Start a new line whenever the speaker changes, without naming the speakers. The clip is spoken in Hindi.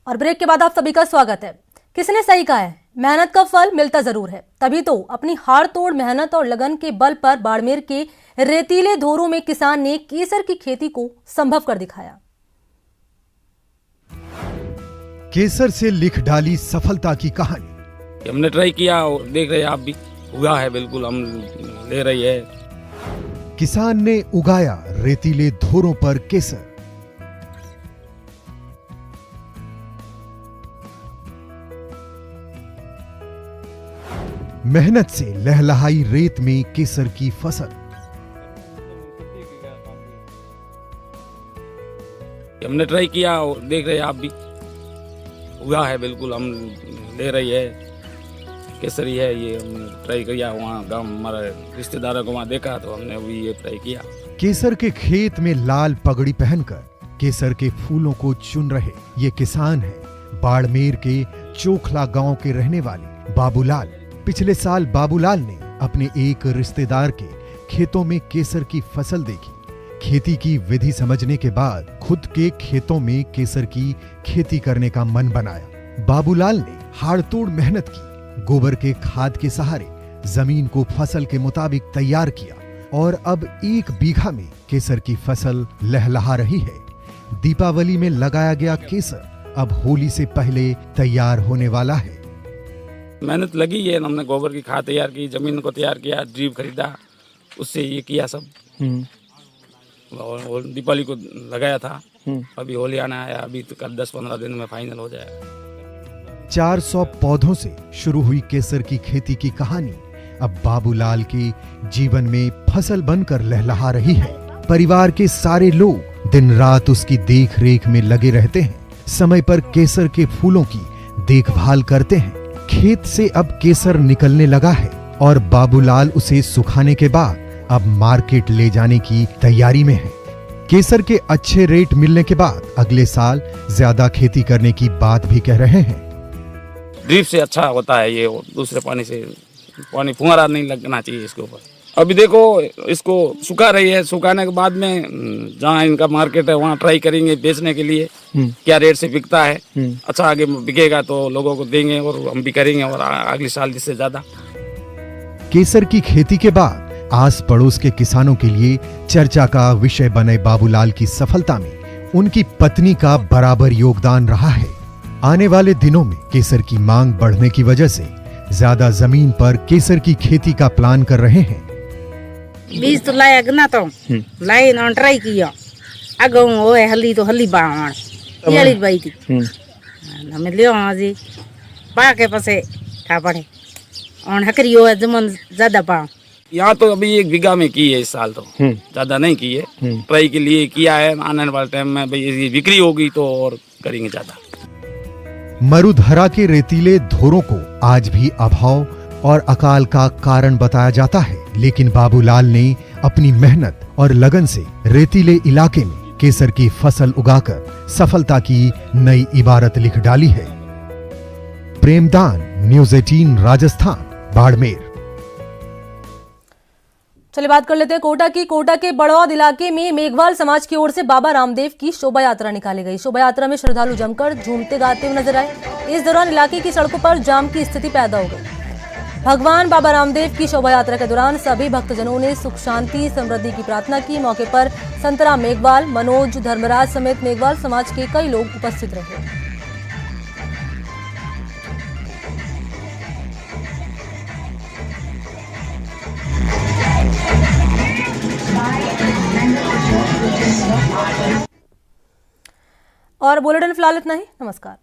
और ब्रेक के बाद आप सभी का स्वागत है। किसने सही कहा है, मेहनत का फल मिलता जरूर है। तभी तो अपनी हाड़ तोड़ मेहनत और लगन के बल पर बाड़मेर के रेतीले धोरों में किसान ने केसर की खेती को संभव कर दिखाया।
केसर से लिख डाली सफलता की कहानी।
हमने ट्राई किया और देख रहे हैं आप भी, उगा है, बिल्कुल हम ले रही है।
किसान ने उगाया रेतीले धोरों पर केसर। मेहनत से लहलहाई रेत में केसर की फसल।
हमने ट्राई किया और देख रहे हैं आप भी, उगा है, बिल्कुल हम ले रही है। केसरी है ये, हमने ट्राई किया। वहाँ गांव हमारे रिश्तेदारों को वहाँ देखा तो हमने भी ये ट्राई किया।
केसर के खेत में लाल पगड़ी पहनकर केसर के फूलों को चुन रहे ये किसान हैं बाड़मेर के चोखला गांव के रहने वाले बाबूलाल। पिछले साल बाबूलाल ने अपने एक रिश्तेदार के खेतों में केसर की फसल देखी। खेती की विधि समझने के बाद खुद के खेतों में केसर की खेती करने का मन बनाया। बाबूलाल ने हाड़तोड़ मेहनत की, गोबर के खाद के सहारे जमीन को फसल के मुताबिक तैयार किया और अब 1 बीघा में केसर की फसल लहलहा रही है। दीपावली में लगाया गया केसर अब होली से पहले तैयार होने वाला है।
मेहनत लगी है, हमने गोबर की खाद तैयार की, जमीन को तैयार किया, ड्रिप खरीदा, उससे ये किया सब। और दीपावली को लगाया था। अभी होली आना है, अभी तो कल 10-15 दिन में फाइनल हो जाएगा।
400 पौधों से शुरू हुई केसर की खेती की कहानी अब बाबूलाल के जीवन में फसल बनकर लहलहा रही है। परिवार के सारे लोग दिन रात उसकी देख रेख में लगे रहते हैं। समय पर केसर के फूलों की देखभाल करते हैं। खेत से अब केसर निकलने लगा है और बाबूलाल उसे सुखाने के बाद अब मार्केट ले जाने की तैयारी में है। केसर के अच्छे रेट मिलने के बाद अगले साल ज्यादा खेती करने की बात भी कह रहे हैं।
ड्रिप से अच्छा होता है ये, दूसरे पानी से पानी फुहारा नहीं लगना चाहिए इसके ऊपर। अभी देखो इसको सुखा रही है, सुखाने के बाद में जहाँ इनका मार्केट है वहाँ ट्राई करेंगे बेचने के लिए क्या रेट से बिकता है। अच्छा आगे बिकेगा तो लोगों को देंगे और हम भी करेंगे और अगले साल जिससे ज्यादा।
केसर की खेती के बाद आस पड़ोस के किसानों के लिए चर्चा का विषय बने बाबूलाल की सफलता में उनकी पत्नी का बराबर योगदान रहा है। आने वाले दिनों में केसर की मांग बढ़ने की वजह से ज्यादा जमीन पर केसर की खेती का प्लान कर रहे हैं।
बीज तो लाया गना तो लाई ना ट्राई किया। अगो वो है हल्ली तो हल्ली बाण याली बाई थी हमें लियो जी पा के पसे था पड़े और हकरियो है जमन ज्यादा पा।
यहाँ तो अभी 1 बीघा में की है इस साल, तो ज्यादा नहीं की है। ट्राई के लिए किया है। आने वाले टाइम में भाई बिक्री होगी तो और करेंगे ज्यादा।
मरुधरा के रेतीले धोरों को आज भी अभाव और अकाल का कारण बताया जाता है, लेकिन बाबूलाल ने अपनी मेहनत और लगन से रेतीले इलाके में केसर की फसल उगाकर सफलता की नई इबारत लिख डाली है। प्रेमदान, न्यूज़ 18 राजस्थान, बाड़मेर।
चलिए बात कर लेते हैं कोटा की। कोटा के बड़ौद इलाके में मेघवाल समाज की ओर से बाबा रामदेव की शोभा यात्रा निकाली गई। शोभा यात्रा में श्रद्धालु जमकर झूमते गाते हुए नजर आए। इस दौरान इलाके की सड़कों पर जाम की स्थिति पैदा हो गई। भगवान बाबा रामदेव की शोभा यात्रा के दौरान सभी भक्तजनों ने सुख शांति समृद्धि की प्रार्थना की। मौके पर संतराम मेघवाल, मनोज धर्मराज समेत मेघवाल समाज के कई लोग उपस्थित रहे। और बुलेटिन फिलहाल इतना ही। नमस्कार।